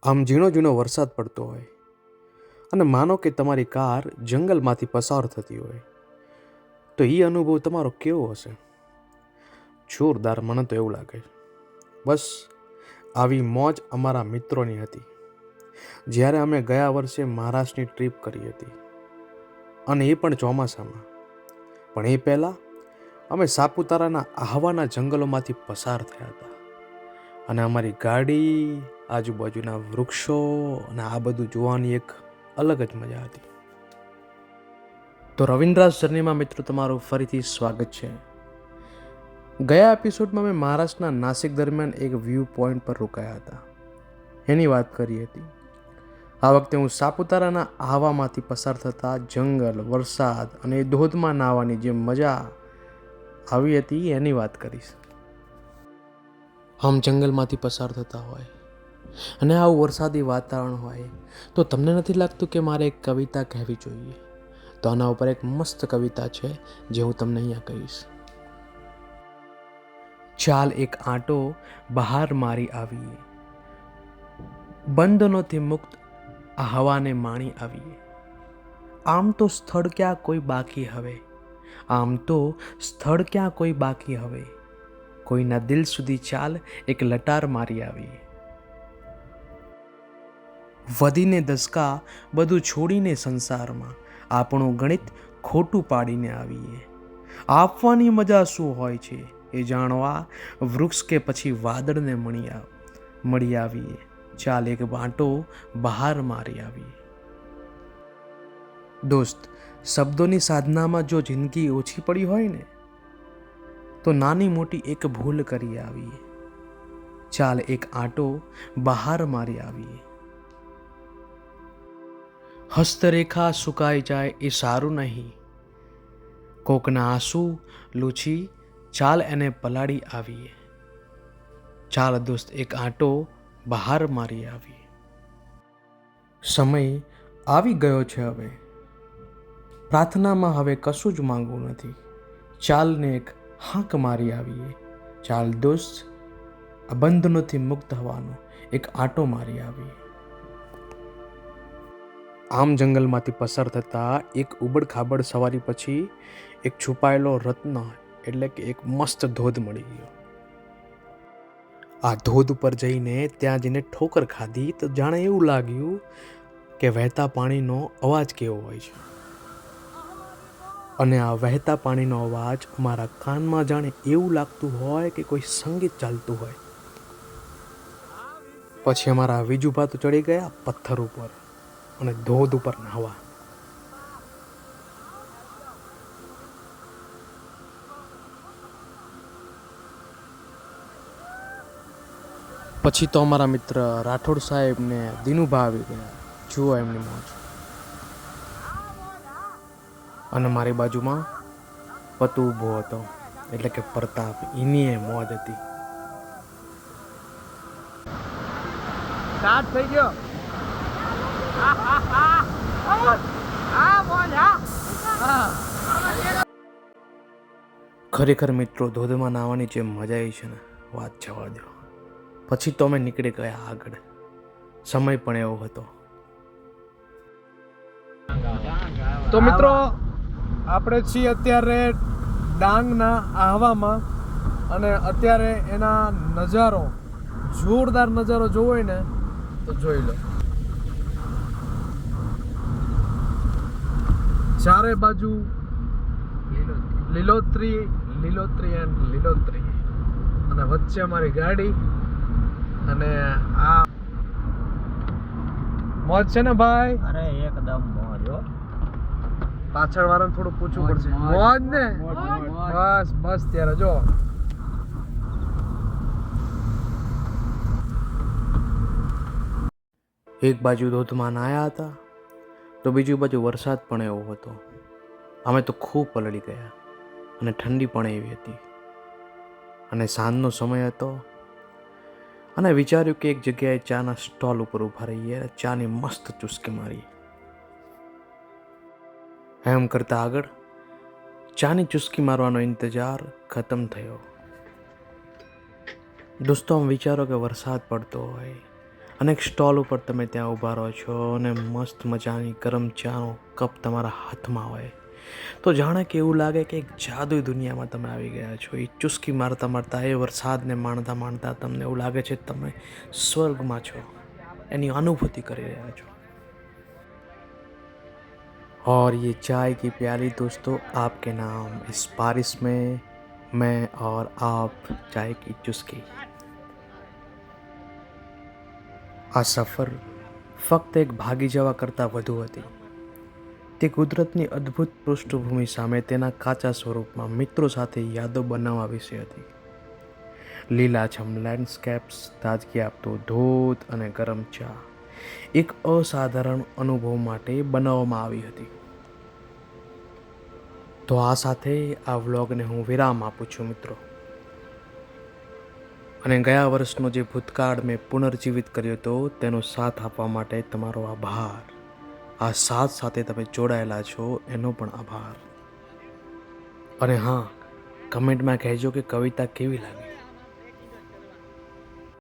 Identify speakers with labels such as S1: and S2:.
S1: આમ ઝીણો ઝીણો વરસાદ પડતો હોય અને માનો કે તમારી કાર જંગલમાંથી પસાર થતી હોય તો એ અનુભવ તમારો કેવો હશે? જોરદાર. મને તો એવું લાગે. બસ આવી મોજ અમારા મિત્રોની હતી જ્યારે અમે ગયા વર્ષે મહારાષ્ટ્રની ટ્રીપ કરી હતી, અને એ પણ ચોમાસામાં. પણ એ પહેલાં અમે સાપુતારાના આહવાના જંગલોમાંથી પસાર થયા હતા, અને અમારી ગાડી, આજુબાજુના વૃક્ષો અને આ બધું જોવાની એક અલગ જ મજા હતી. તો રવિન્દ્રાસ જર્નીમાં મિત્રો તમારું ફરીથી સ્વાગત છે. ગયા એપિસોડમાં મેં મહારાષ્ટ્રના નાસિક દરમિયાન એક વ્યૂ પોઈન્ટ પર રોકાયા હતા, એની વાત કરી હતી. આ વખતે હું સાપુતારાના આહવામાંથી પસાર થતા જંગલ, વરસાદ અને ધોધમાં નાહવાની જે મજા આવી હતી એની વાત કરીશ. આમ જંગલમાંથી પસાર થતા હોય અને આવું વરસાદી વાતાવરણ હોય તો તમને નથી લાગતું કે મારે એક કવિતા કહેવી જોઈએ? તો આના ઉપર એક મસ્ત કવિતા છે જે હું તમને અહીંયા કહીશ. ચાલ એક આંટો બહાર મારી આવીએ, બંધનોથી મુક્ત આ હવાને માણી આવીએ. આમ તો સ્થળ ક્યાં કોઈ બાકી હવે, આમ તો સ્થળ ક્યાં કોઈ બાકી હવે, કોઈના દિલ સુધી ચાલ એક લટાર મારી આવીએ. વધીને દસકા બધું છોડીને સંસારમાં આપણું ગણિત ખોટું પાડીને આવીએ. આપવાની મજા શું હોય છે એ જાણવા વૃક્ષ કે પછી વાદળને મળી આવીએ. ચાલ એક વાંટો બહાર મારી આવીએ. દોસ્ત, શબ્દોની સાધનામાં જો જિંદગી ઓછી પડી હોય ને તો નાની મોટી એક ભૂલ કરી આવીએ. ચાલ એક આંટો બહાર મારી આવીએ. હસ્તરેખા સુકાઈ જાય એ સારું નહીં, કોકના આંસુ લૂછી ચાલ એને પલાળી આવીએ. ચાલ દોસ્ત એક આંટો બહાર મારી આવીએ. સમય આવી ગયો છે હવે, પ્રાર્થનામાં હવે કશું જ માંગવું નથી. ચાલને એક હાંક મારી આવીએ. ચાલ દોસ્ત આ બંધનોથી મુક્ત થવાનો એક આંટો મારી આવીએ. આમ જંગલમાંથી પસાર થતા એક ઉબડખાબડ સવારી પછી એક છુપાયેલો રત્ન એટલે કે એક મસ્ત ધોધ મળી ગયો. આ ધોધ ઉપર જઈને ત્યાં જઈને ઠોકર ખાધી તો જાણે એવું લાગ્યું કે વહેતા પાણીનો અવાજ કેવો હોય છે. અને આ વહેતા પાણીનો અવાજ અમારા કાનમાં જાણે એવું લાગતું હોય કે કોઈ સંગીત ચાલતું હોય. પછી અમારા વિજુભા તો ચડી ગયા પથ્થર ઉપર અને ધોધ ઉપર નાહવા. પછી તો અમારા મિત્ર રાઠોડ સાહેબ ને દિનુભા આવી ગયા. જુઓ એમની મોજ. અને મારી બાજુમાં પતુ ઊભો હતો એટલે કે પ્રતાપ. એની એ મોજ હતી.
S2: સ્ટાર્ટ થઈ ગયો.
S1: ખરેખર મિત્રો, ધોધમાં નાહવાની જે મજા આવી છે ને, વાત જવા દો. પછી તો અમે નીકળી ગયા આગળ. સમય પણ એવો હતો.
S2: તો મિત્રો, આપણે છીએ અત્યારે ડાંગના આહવામાં, અને અત્યારે એના નજારો, જોરદાર નજારો જોવો હોય ને તો જોઈ લો. ચારે બાજુ લીલોતરી લીલોતરી એન્ડ લીલોતરી, અને વચ્ચે અમારી ગાડી. અને આ મોજ છે ને ભાઈ?
S3: અરે એકદમ મોજ હો.
S2: પાછળ વાળાને થોડું પૂછવું પડશે. મોજ ને? બસ બસ. ત્યારે જો
S1: એક બાજુ ધોધમાં નાહ્યા હતા તો બીજી બાજુ વરસાદ પણ એવો હતો. અમે તો ખૂબ પલળી ગયા અને ઠંડી પણ એવી હતી. અને સાંજનો સમય હતો અને વિચાર્યું કે એક જગ્યાએ ચાના સ્ટોલ ઉપર ઊભા રહીએ, ચાની મસ્ત ચુસ્કી મારી. એમ કરતા આગળ ચાની ચુસ્કી મારવાનો ઇંતજાર ખતમ થયો. દોસ્તો, આમ વિચારો કે વરસાદ પડતો હોય, અનેક સ્ટોલ ઉપર તમે ત્યાં ઊભા રહો છો અને મસ્ત મજાની ગરમ ચાનો કપ તમારા હાથમાં હોય તો જાણે કે એવું લાગે કે એક જાદુઈ દુનિયામાં તમે આવી ગયા છો. એ ચુસ્કી મારતા મારતા એ વરસાદને માણતા માણતા તમને એવું લાગે છે કે તમે સ્વર્ગમાં છો, એની અનુભૂતિ કરી રહ્યા છો. और ये चाय की प्याली दोस्तों आपके नाम, इस बारिश में मैं और आप चाय की चुस्की. આ સફર ફક્ત એક ભાગી જવા કરતાં વધુ હતી. તે કુદરતની અદ્ભુત પૃષ્ઠભૂમિ સામે તેના કાચા સ્વરૂપમાં મિત્રો સાથે યાદો બનાવવા વિશે હતી. લીલાછમ લેન્ડસ્કેપ્સ, તાજગી આપતો ધોધ અને ગરમ ચા એક અસાધારણ અનુભવ માટે બનાવવામાં આવી હતી. તો આ સાથે આ વ્લોગને હું વિરામ આપું છું મિત્રો. અને ગયા વર્ષનો જે ભૂતકાળ મેં પુનર્જીવિત કર્યો હતો તેનો સાથ આપવા માટે તમારો આભાર. આ સાથ સાથે તમે જોડાયેલા છો એનો પણ આભાર. અને હા, કમેન્ટમાં કહેજો કે કવિતા કેવી લાગી.